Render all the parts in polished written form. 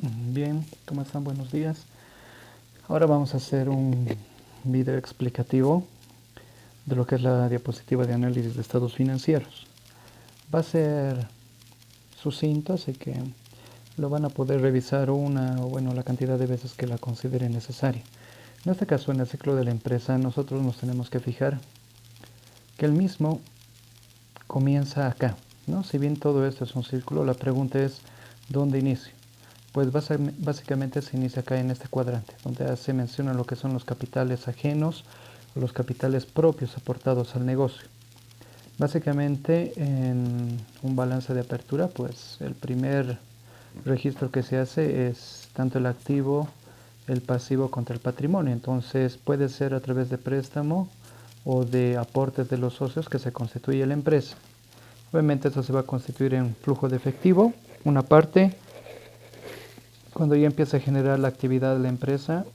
Bien, ¿cómo están? Buenos días. Ahora vamos a hacer un video explicativo de lo que es la diapositiva de análisis de estados financieros. Va a ser sucinto, así que lo van a poder revisar la cantidad de veces que la consideren necesaria. En este caso, en el ciclo de la empresa, nosotros nos tenemos que fijar que el mismo comienza acá, ¿no? Si bien todo esto es un círculo, la pregunta es ¿dónde inicio? Pues básicamente se inicia acá en este cuadrante, donde se menciona lo que son los capitales ajenos o los capitales propios aportados al negocio. Básicamente en un balance de apertura, pues el primer registro que se hace es tanto el activo, el pasivo contra el patrimonio. Entonces puede ser a través de préstamo o de aportes de los socios que se constituye la empresa. Obviamente esto se va a constituir en flujo de efectivo, una parte. Cuando ya empiece a generar la actividad de la empresa,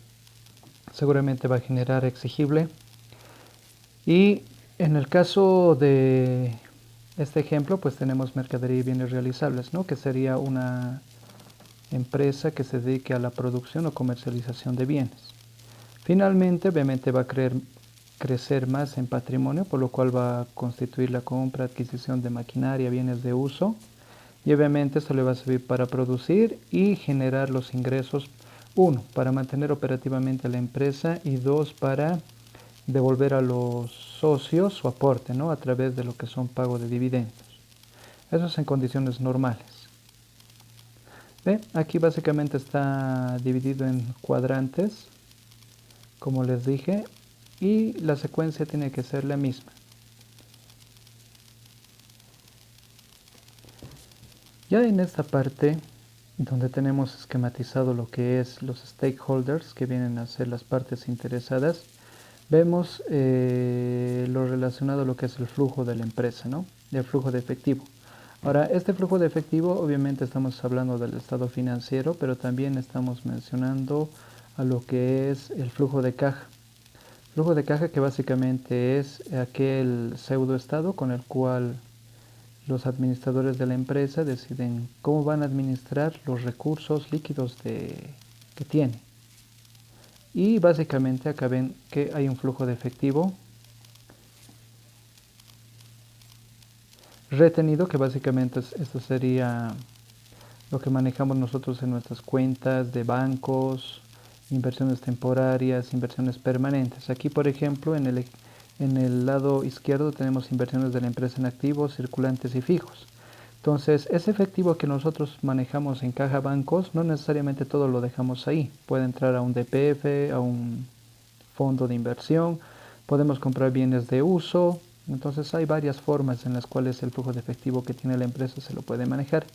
seguramente va a generar exigible. Y en el caso de este ejemplo, pues tenemos mercadería y bienes realizables, ¿no? Que sería una empresa que se dedique a la producción o comercialización de bienes. Finalmente, obviamente va a crecer más en patrimonio, por lo cual va a constituir la compra, adquisición de maquinaria, bienes de uso. Y obviamente esto le va a servir para producir y generar los ingresos, uno, para mantener operativamente la empresa y dos, para devolver a los socios su aporte, ¿no? A través de lo que son pago de dividendos. Eso es en condiciones normales. ¿Ve? Aquí básicamente está dividido en cuadrantes, como les dije, y la secuencia tiene que ser la misma. Ya en esta parte, donde tenemos esquematizado lo que es los stakeholders, que vienen a ser las partes interesadas, vemos lo relacionado a lo que es el flujo de la empresa, ¿no? El flujo de efectivo. Ahora, este flujo de efectivo, obviamente estamos hablando del estado financiero, pero también estamos mencionando a lo que es el flujo de caja. Flujo de caja que básicamente es aquel pseudoestado con el cual los administradores de la empresa deciden cómo van a administrar los recursos líquidos que tiene. Y básicamente acá ven que hay un flujo de efectivo retenido, que básicamente esto sería lo que manejamos nosotros en nuestras cuentas de bancos, inversiones temporarias, inversiones permanentes. Aquí, por ejemplo, en el lado izquierdo tenemos inversiones de la empresa en activos, circulantes y fijos. Entonces, ese efectivo que nosotros manejamos en caja bancos, no necesariamente todo lo dejamos ahí. Puede entrar a un DPF, a un fondo de inversión, podemos comprar bienes de uso. Entonces, hay varias formas en las cuales el flujo de efectivo que tiene la empresa se lo puede manejar.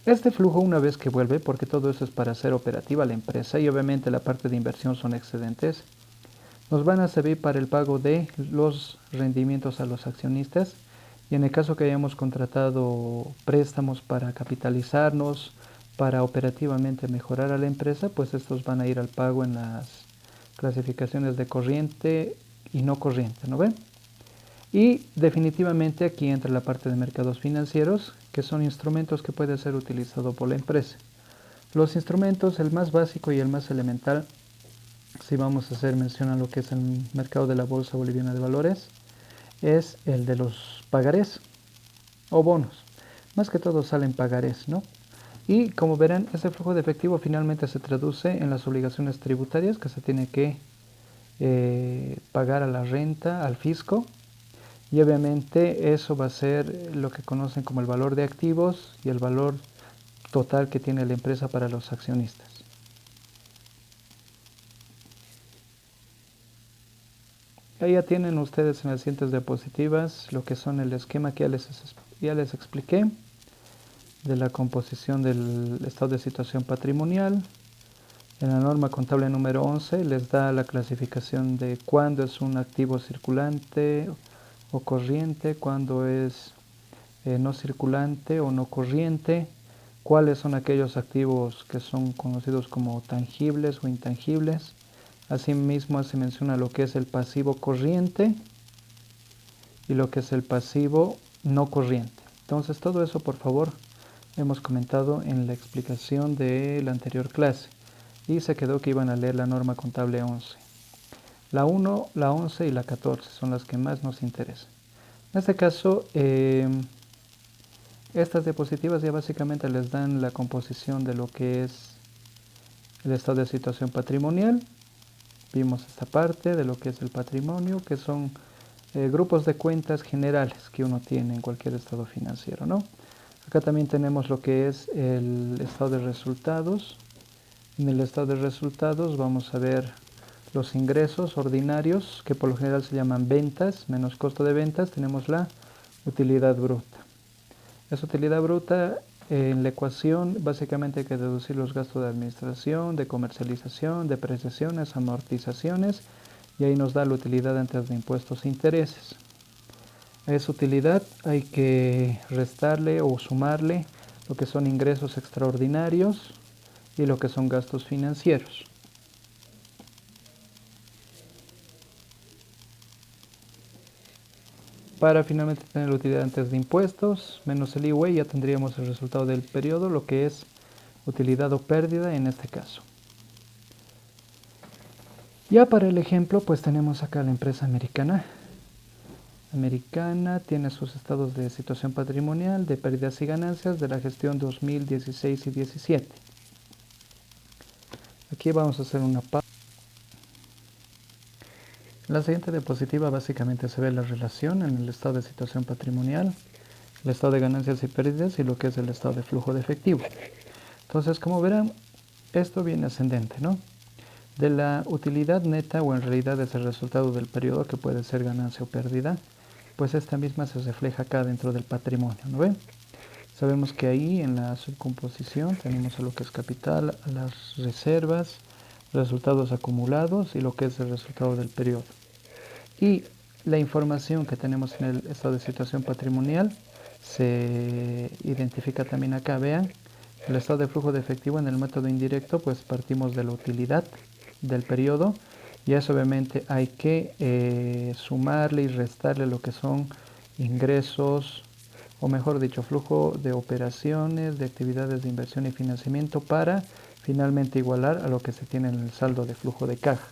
Este flujo, una vez que vuelve, porque todo eso es para hacer operativa la empresa y obviamente la parte de inversión son excedentes, nos van a servir para el pago de los rendimientos a los accionistas. Y en el caso que hayamos contratado préstamos para capitalizarnos, para operativamente mejorar a la empresa, pues estos van a ir al pago en las clasificaciones de corriente y no corriente, ¿no ven? Y definitivamente aquí entra la parte de mercados financieros, que son instrumentos que pueden ser utilizados por la empresa. Los instrumentos, el más básico y el más elemental, si vamos a hacer mención a lo que es el mercado de la Bolsa Boliviana de Valores, es el de los pagarés o bonos. Más que todo salen pagarés, ¿no? Y como verán, ese flujo de efectivo finalmente se traduce en las obligaciones tributarias que se tiene que pagar a la renta, al fisco. Y obviamente eso va a ser lo que conocen como el valor de activos y el valor total que tiene la empresa para los accionistas. Ahí ya tienen ustedes en las siguientes diapositivas lo que son el esquema que ya les expliqué de la composición del estado de situación patrimonial. En la norma contable número 11 les da la clasificación de cuándo es un activo circulante o corriente, cuándo es no circulante o no corriente, cuáles son aquellos activos que son conocidos como tangibles o intangibles. Asimismo se menciona lo que es el pasivo corriente y lo que es el pasivo no corriente. Entonces todo eso, por favor, hemos comentado en la explicación de la anterior clase y se quedó que iban a leer la norma contable 11. La 1, la 11 y la 14 son las que más nos interesan. En este caso, estas diapositivas ya básicamente les dan la composición de lo que es el estado de situación patrimonial. Vimos esta parte de lo que es el patrimonio, que son grupos de cuentas generales que uno tiene en cualquier estado financiero, ¿no? Acá también tenemos lo que es el estado de resultados. En el estado de resultados vamos a ver los ingresos ordinarios, que por lo general se llaman ventas, menos costo de ventas. Tenemos la utilidad bruta. Esa utilidad bruta, en la ecuación básicamente hay que deducir los gastos de administración, de comercialización, depreciaciones, amortizaciones, y ahí nos da la utilidad antes de impuestos e intereses. A esa utilidad hay que restarle o sumarle lo que son ingresos extraordinarios y lo que son gastos financieros. Para finalmente tener la utilidad antes de impuestos, menos el IVA, ya tendríamos el resultado del periodo, lo que es utilidad o pérdida en este caso. Ya para el ejemplo, pues tenemos acá la empresa americana. Americana tiene sus estados de situación patrimonial, de pérdidas y ganancias de la gestión 2016 y 17. Aquí vamos a hacer una pausa. En la siguiente diapositiva básicamente se ve la relación en el estado de situación patrimonial, el estado de ganancias y pérdidas y lo que es el estado de flujo de efectivo. Entonces, como verán, esto viene ascendente, ¿no? De la utilidad neta, o en realidad es el resultado del periodo, que puede ser ganancia o pérdida, pues esta misma se refleja acá dentro del patrimonio, ¿no ven? Sabemos que ahí en la subcomposición tenemos a lo que es capital, a las reservas, resultados acumulados y lo que es el resultado del periodo. Y la información que tenemos en el estado de situación patrimonial se identifica también acá, vean, el estado de flujo de efectivo en el método indirecto, pues partimos de la utilidad del periodo y a eso obviamente hay que sumarle y restarle lo que son ingresos, o mejor dicho, flujo de operaciones, de actividades de inversión y financiamiento para finalmente igualar a lo que se tiene en el saldo de flujo de caja.